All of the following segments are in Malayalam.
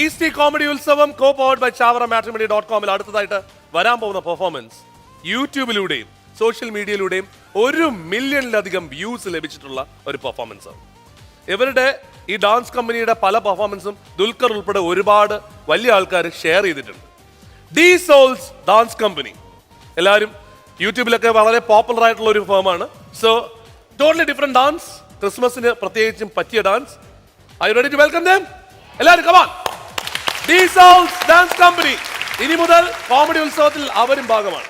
ഈസ്റ്റി കോമഡി ഉത്സവം co-powered by chawaramatrimony.com അടുത്തതായിട്ട് വരാൻ പോകുന്ന പെർഫോമൻസ് യൂട്യൂബിലൂടെയും സോഷ്യൽ മീഡിയയിലൂടെയും 1 മില്യണിലധികം വ്യൂസ് ലഭിച്ചിട്ടുള്ള ഒരു പെർഫോമൻസ് ആണ്. ഇവരുടെ ഈ ഡാൻസ് കമ്പനിയുടെ പല പെർഫോമൻസും ദുൽഖർ ഉൾപ്പെടെ ഒരുപാട് വലിയ ആൾക്കാർ ഷെയർ ചെയ്തിട്ടുണ്ട്. ഡി സോൾസ് ഡാൻസ് കമ്പനി എല്ലാവരും യൂട്യൂബിലൊക്കെ വളരെ പോപ്പുലർ ആയിട്ടുള്ള ഒരു ഫേമാണ്. സോ ടോട്ടലി ഡിഫറെന്റ് ഡാൻസ്, ക്രിസ്മസിന് പ്രത്യേകിച്ചും പറ്റിയ dance. Are you ready to welcome them? എല്ലാവരും come on. The souls dance company ഇനി മുതൽ കോമഡി ഉത്സവത്തിൽ അവരും ഭാഗമാണ്.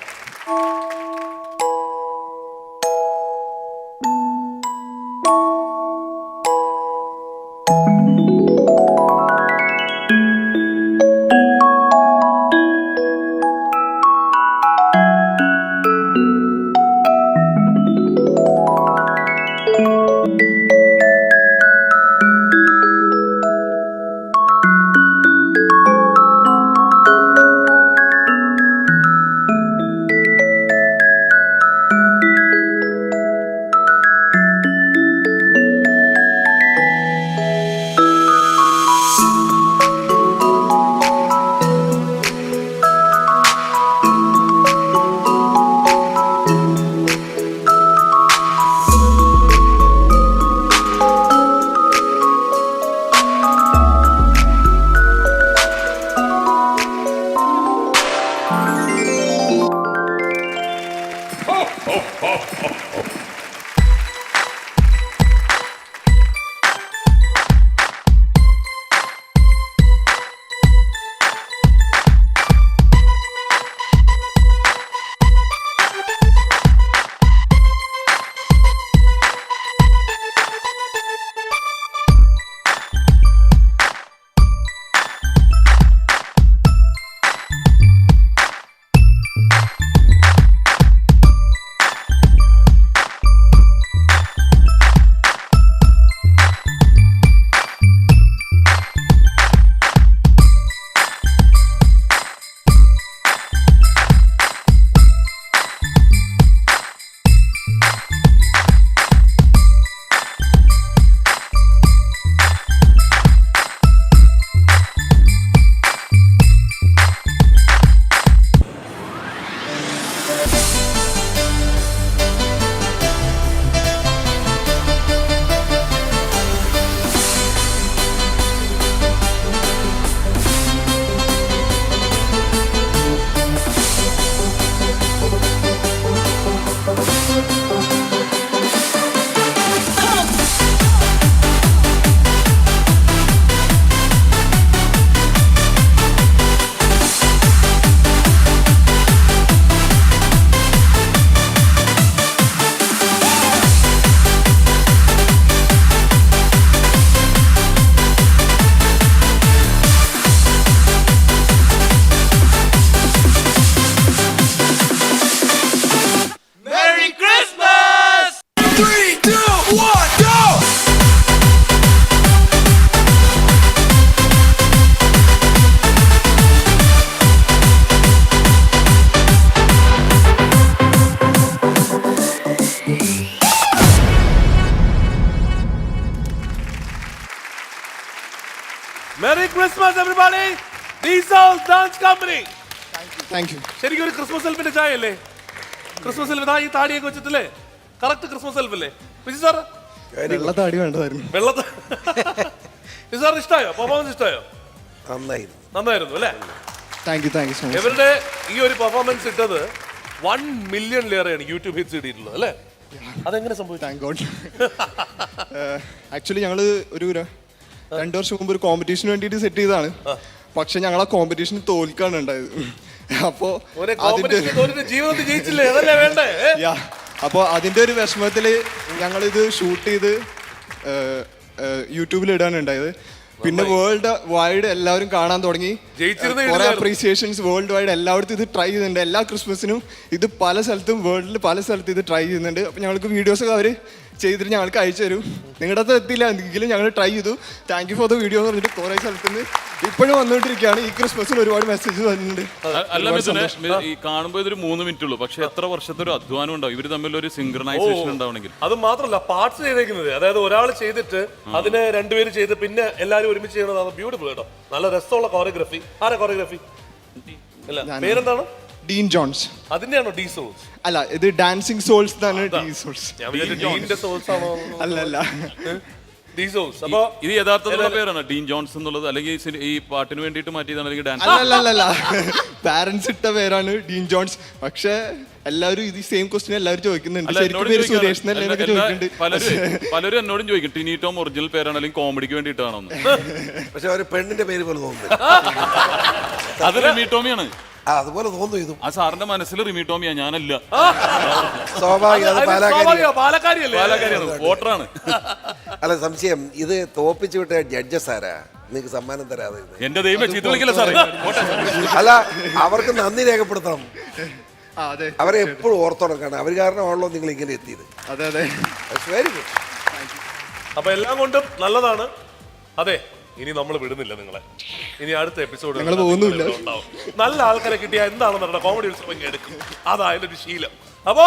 Merry Christmas everybody. The souls dance company. Thank you. ശരിക്കും ഒരു ക്രിസ്മസ് സെൽഫിന്റെ ചായ അല്ലേ? ക്രിസ്മസ് സെൽഫ് ഈ താടിയൊക്കെ വെച്ചിട്ടല്ലേ? കറക്റ്റ് ക്രിസ്മസ് സെൽഫ് അല്ലേ? വിജി സാർ വെള്ള താടി വേണ്ടതായിരുന്നു. വിജി സാർ ഇഷ്ടമായോ? പെർഫോമൻസ് ഇഷ്ടമായോ? നന്നായിരുന്നു അല്ലേ? Thank you so much. ഇവരുടെ ഈ ഒരു പെർഫോമൻസ് ഇട്ടത് 1 മില്യണിലേറെയാണ് യൂട്യൂബ് ഹിറ്റ്സ് ഇട്ടിട്ടുള്ളത് അല്ലേ? അതെങ്ങനെ സംഭവിച്ചു? Thank God. ആക്ച്വലി ഞങ്ങള് ഒരു 2 വർഷം മുമ്പ് ഒരു കോമ്പറ്റീഷന് വേണ്ടിയിട്ട് സെറ്റ് ചെയ്തതാണ്. പക്ഷെ ഞങ്ങൾ ആ കോമ്പറ്റീഷന് തോൽക്കാണ് ഉണ്ടായത്. അപ്പോ അതിന്റെ ഒരു വിഷമത്തില് ഞങ്ങളിത് ഷൂട്ട് ചെയ്ത് യൂട്യൂബിൽ ഇടാണ് ഉണ്ടായത്. പിന്നെ വേൾഡ് വൈഡ് എല്ലാവരും കാണാൻ തുടങ്ങി. കുറെ അപ്രീസിയേഷൻസ് വേൾഡ് വൈഡ് എല്ലായിടത്തും ഇത് ട്രൈ ചെയ്യുന്നുണ്ട്. എല്ലാ ക്രിസ്മസിനും ഇത് പല സ്ഥലത്തും വേൾഡിൽ പല സ്ഥലത്തും ഇത് ട്രൈ ചെയ്യുന്നുണ്ട്. അപ്പൊ ഞങ്ങൾക്ക് വീഡിയോസ് ഒക്കെ അവര് ചെയ്തിട്ട് ഞങ്ങൾക്ക് അയച്ചു തരും. നിങ്ങളുടെ അടുത്ത് എത്തിയില്ല എങ്കിലും ഞങ്ങൾ ട്രൈ ചെയ്തു. Thank you for the video എന്ന് പറഞ്ഞിട്ട് കുറേ സ്ഥലത്ത് നിന്ന് ഇപ്പോഴും വന്നുകൊണ്ടിരിക്കുകയാണ്. ഈ ക്രിസ്മസിന് ഒരുപാട് മെസ്സേജ് വരുന്നുണ്ട്. അല്ല മിഥുനെ, ഈ കാണുമ്പോൾ ഇതൊരു 3 മിനിറ്റ് ഉള്ളൂ, പക്ഷെ എത്ര വർഷത്തെ ഒരു അധ്വാനം ഉണ്ടാവും ഇവര് തമ്മിൽ ഒരു സിംഗ്രണൈസേഷൻ ഉണ്ടാവണമെങ്കിൽ. അത് മാത്രമല്ല പാർട്സ് ചെയ്തേക്കുന്നത്, അതായത് ഒരാൾ ചെയ്തിട്ട് അതിന് രണ്ടുപേര് ചെയ്ത് പിന്നെ എല്ലാവരും ഒരുമിച്ച് ചെയ്യുന്നതാണ് ബ്യൂട്ടിഫുൾ കേട്ടോ. നല്ല രസമുള്ള കോറിയോഗ്രഫി. ആരാ കോറിയോഗ്രഫി? അല്ല, പേരെന്താണ്? Dean Jones. അതിന്റെയാണോ ഡി സോൾസ്? അല്ല, ഇത് ഡാൻസിങ് സോൾസ് ആണ്. ഡീ സോൾസ് ഞാൻ വിചാരിച്ചു ഡീന്റെ സോൾസ് ആണോ. അല്ലല്ല, ഡി സോൾസ്. അപ്പൊ ഇത് യഥാർത്ഥത്തിലുള്ള പേരാണ് ഡീൻ ജോൺസ് എന്നുള്ളത്, അല്ലെങ്കിൽ ഈ പാട്ടിന് വേണ്ടിയിട്ട് മാറ്റിയതാണ്, അല്ലെങ്കിൽ ഡാൻസ്? അല്ലല്ല, പാരന്റ്സ് ഇട്ട പേരാണ് ഡീൻ ജോൺസ്. പക്ഷെ എല്ലാവരും ഇത് സെയിം ക്വസ്റ്റ്യൻ എല്ലാവരും ചോദിക്കുന്നുണ്ട്. ശരിക്കും പേര് സുരേഷ് എന്നൊക്കെ ചോദിക്കുന്നുണ്ട്. പലരും എന്നോടും ചോദിക്കും ടിനി ടോം ഒറിജിനൽ പേരാണ് അല്ലെങ്കിൽ കോമഡിക്ക് വേണ്ടിയിട്ടാണോ? പക്ഷെ ഒരു പെണ്ണിന്റെ പേര് പോലെ തോന്നുന്നു. അത് റിമി ടോമിയാണ്. അതുപോലെ തോന്നുന്നു ഇതും. ആ സാറിന്റെ മനസ്സിൽ റിമി ടോമിയാ, ഞാനല്ല. പാലക്കാരിയാണ്, വോട്ടറാണ്. അല്ല, സംശയം ഇത് തോപ്പിച്ചു വിട്ട ജഡ്ജസ് ആരാ നിങ്ങൾക്ക് സമ്മാനം തരാതെ? എന്റെ ദൈവം ചീത്ത വിളിക്കില്ല സാറേ. അല്ല, അവർക്ക് നന്ദി രേഖപ്പെടുത്തണം. അതെ, അവരെ എപ്പോഴും ഓർത്തുണക്കാണ്. അവർ കാരണമാണല്ലോ നിങ്ങൾ ഇങ്ങനെ എത്തിയത്. അതെ അതെ, വെരി ഗുഡ്. അപ്പൊ എല്ലാം കൊണ്ടും നല്ലതാണ്. അതെ, ഇനി നമ്മൾ വിടുന്നില്ല നിങ്ങളെ. ഇനി അടുത്ത എപ്പിസോഡ് ഞങ്ങൾ പോകുന്നില്ല. നല്ല ആൾക്കാരെ കിട്ടിയാൽ എന്താണെന്ന് കോമഡി ഉത്സവം എടുക്കും. അതാ അതിന്റെ ഒരു ശീലം. അപ്പോ